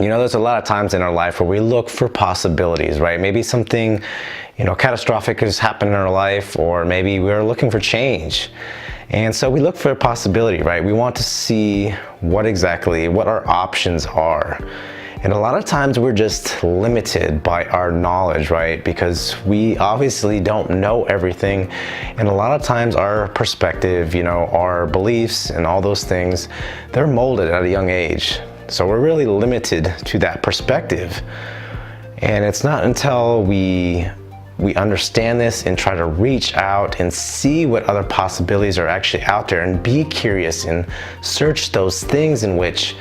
There's a lot of times in our life where we look for possibilities, right? Maybe something, catastrophic has happened in our life, or maybe we're looking for change. And so we look for a possibility, right? We want to see what our options are. And a lot of times we're just limited by our knowledge, right? Because we obviously don't know everything. And a lot of times our perspective, our beliefs and all those things, they're molded at a young age. So we're really limited to that perspective. And it's not until we understand this and try to reach out and see what other possibilities are actually out there and be curious and search those things in which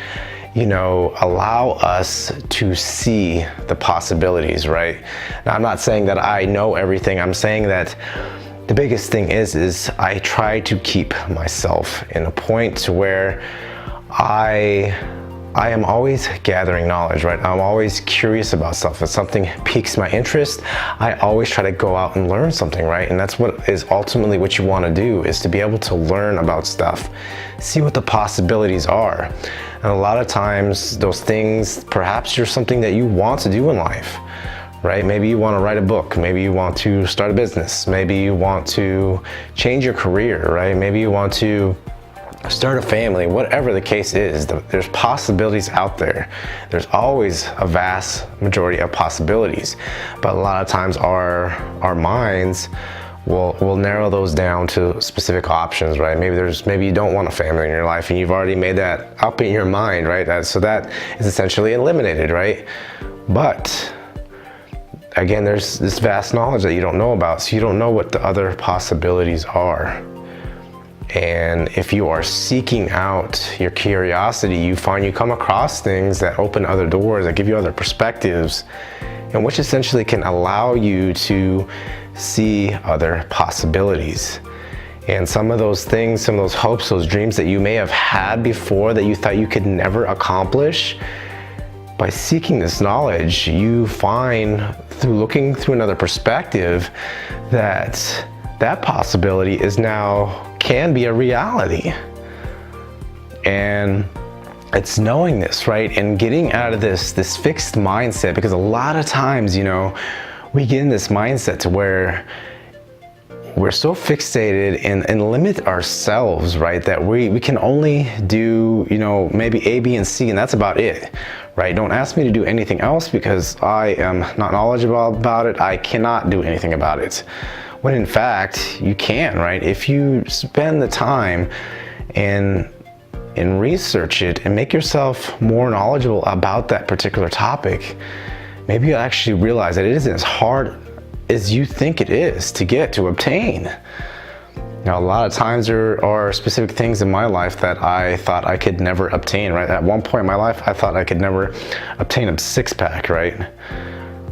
allow us to see the possibilities, right? Now, I'm not saying that I know everything. I'm saying that the biggest thing is I try to keep myself in a point to where I am always gathering knowledge, right? I'm always curious about stuff. If something piques my interest, I always try to go out and learn something, right? And that's what is ultimately what you want to do, is to be able to learn about stuff, see what the possibilities are. And a lot of times those things, perhaps you're something that you want to do in life, right? Maybe you want to write a book. Maybe you want to start a business. Maybe you want to change your career, right? Maybe you want to start a family. Whatever the case is, there's possibilities out there. There's always a vast majority of possibilities, but a lot of times our minds will narrow those down to specific options, right? Maybe you don't want a family in your life and you've already made that up in your mind, right? So that is essentially eliminated, right? But again, there's this vast knowledge that you don't know about, so you don't know what the other possibilities are. And if you are seeking out your curiosity, you come across things that open other doors, that give you other perspectives, and which essentially can allow you to see other possibilities. And some of those things, some of those hopes, those dreams that you may have had before that you thought you could never accomplish, by seeking this knowledge, you find through looking through another perspective that possibility can be a reality. And it's knowing this, right? And getting out of this fixed mindset, because a lot of times, we get in this mindset to where we're so fixated and limit ourselves, right? That we can only do, maybe A, B, and C, and that's about it, right? Don't ask me to do anything else because I am not knowledgeable about it. I cannot do anything about it. When in fact, you can, right? If you spend the time and research it and make yourself more knowledgeable about that particular topic, maybe you'll actually realize that it isn't as hard as you think it is to obtain. Now, a lot of times there are specific things in my life that I thought I could never obtain, right? At one point in my life, I thought I could never obtain a six-pack, right?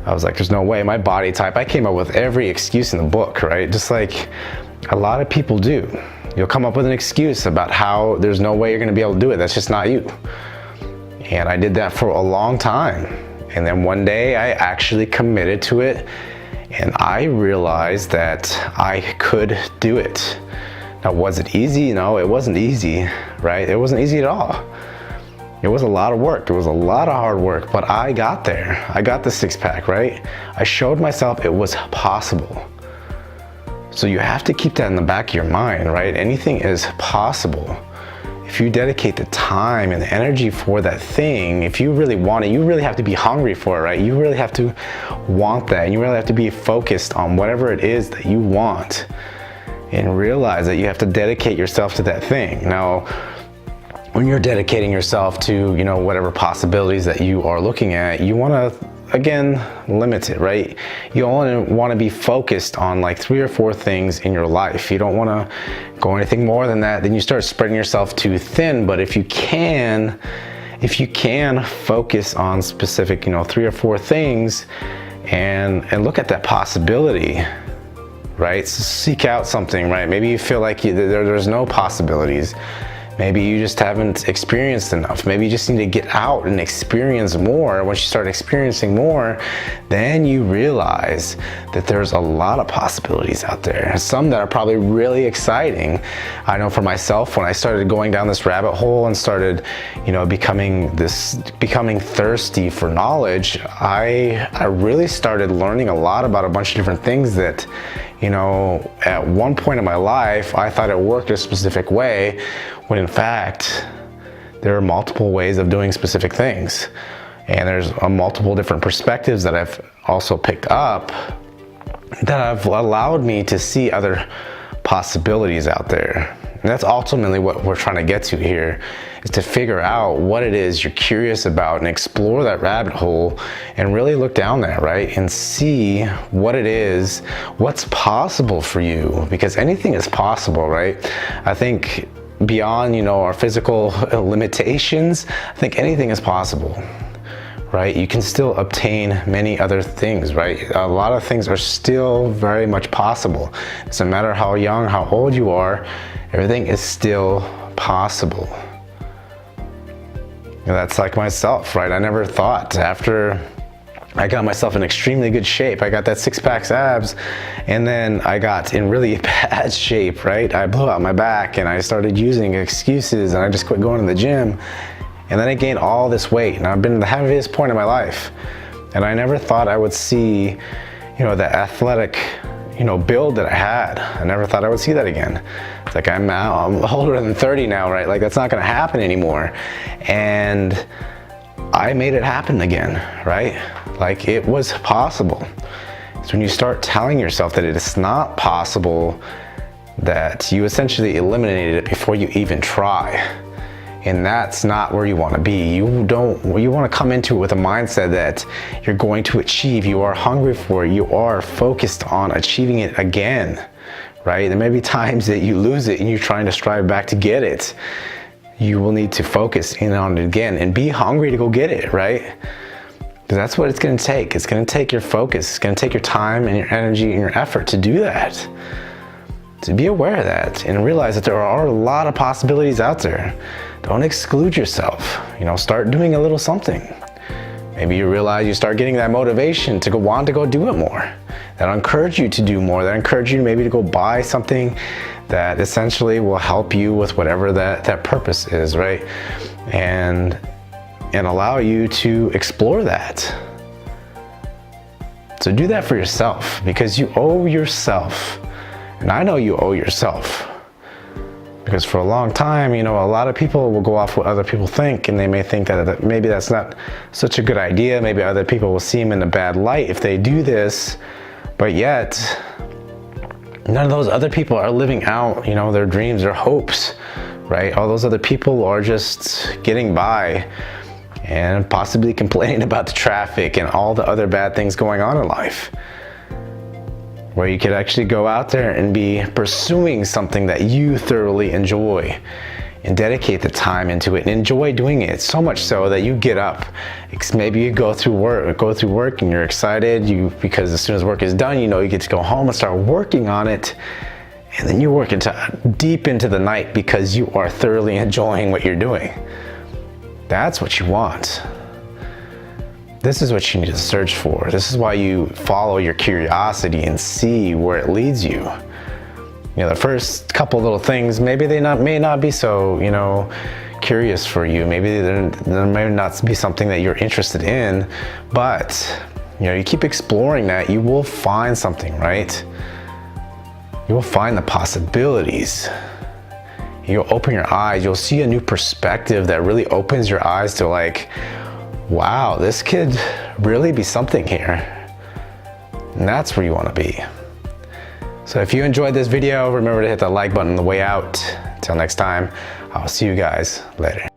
I was like, there's no way. My body type, I came up with every excuse in the book, right? Just like a lot of people do. You'll come up with an excuse about how there's no way you're gonna be able to do it. That's just not you. And I did that for a long time. And then one day I actually committed to it, and I realized that I could do it. Now, was it easy? No, it wasn't easy, right? It wasn't easy at all. It was a lot of work. It was a lot of hard work, but I got there. I got the six-pack, right? I showed myself it was possible. So you have to keep that in the back of your mind, right? Anything is possible. If you dedicate the time and the energy for that thing, if you really want it, you really have to be hungry for it, right? You really have to want that, and you really have to be focused on whatever it is that you want, and realize that you have to dedicate yourself to that thing. Now, when you're dedicating yourself to, whatever possibilities that you are looking at, you want to, again, limit it, right? You only want to be focused on like 3 or 4 things in your life. You don't want to go anything more than that. Then you start spreading yourself too thin. But if you can focus on specific, 3 or 4 things and look at that possibility, right? So seek out something, right? Maybe you feel like there's no possibilities. Maybe you just haven't experienced enough. Maybe you just need to get out and experience more. Once you start experiencing more, then you realize that there's a lot of possibilities out there. Some that are probably really exciting. I know for myself, when I started going down this rabbit hole and started, becoming thirsty for knowledge, I really started learning a lot about a bunch of different things that, at one point in my life, I thought it worked a specific way, when in fact, there are multiple ways of doing specific things. And there's multiple different perspectives that I've also picked up that have allowed me to see other possibilities out there. And that's ultimately what we're trying to get to here, is to figure out what it is you're curious about and explore that rabbit hole and really look down there, right? And see what it is, what's possible for you, because anything is possible, right? I think beyond, our physical limitations, I think anything is possible, right? You can still obtain many other things, right? A lot of things are still very much possible. It doesn't matter how young, how old you are, everything is still possible. That's like myself, right? I never thought, after I got myself in extremely good shape, I got that six-pack abs, and then I got in really bad shape, right? I blew out my back and I started using excuses and I just quit going to the gym. And then I gained all this weight, and I've been at the heaviest point in my life. And I never thought I would see, the athletic, build that I had. I never thought I would see that again. It's like I'm older than 30 now, right? Like, that's not gonna happen anymore. And I made it happen again, right? Like, it was possible. So when you start telling yourself that it is not possible, that you essentially eliminated it before you even try. And that's not where you want to be. You want to come into it with a mindset that you're going to achieve. You are hungry for it. You are focused on achieving it again, right? There may be times that you lose it and you're trying to strive back to get it. You will need to focus in on it again and be hungry to go get it, right? Because that's what it's going to take. It's going to take your focus. It's going to take your time and your energy and your effort to do that. To be aware of that and realize that there are a lot of possibilities out there. Don't exclude yourself. Start doing a little something. Maybe you realize you start getting that motivation to want to go do it more. That'll encourage you to do more. That'll encourage you maybe to go buy something that essentially will help you with whatever that purpose is, right? And allow you to explore that. So do that for yourself, because you owe yourself. And I know you owe yourself. Because for a long time, a lot of people will go off what other people think, and they may think that maybe that's not such a good idea. Maybe other people will see them in a bad light if they do this, but yet none of those other people are living out, their dreams, their hopes, right? All those other people are just getting by and possibly complaining about the traffic and all the other bad things going on in life. Where you could actually go out there and be pursuing something that you thoroughly enjoy and dedicate the time into it and enjoy doing it so much so that you get up. Maybe you go through work and you're excited because as soon as work is done, you get to go home and start working on it, and then you work deep into the night because you are thoroughly enjoying what you're doing. That's what you want. This is what you need to search for. This is why you follow your curiosity and see where it leads you. The first couple little things, maybe they may not be so, curious for you. Maybe there may not be something that you're interested in, but, you keep exploring that, you will find something, right? You will find the possibilities. You'll open your eyes, you'll see a new perspective that really opens your eyes to like, wow, this could really be something here. And that's where you want to be. So if you enjoyed this video, remember to hit the like button on the way out. Until next time, I'll see you guys later.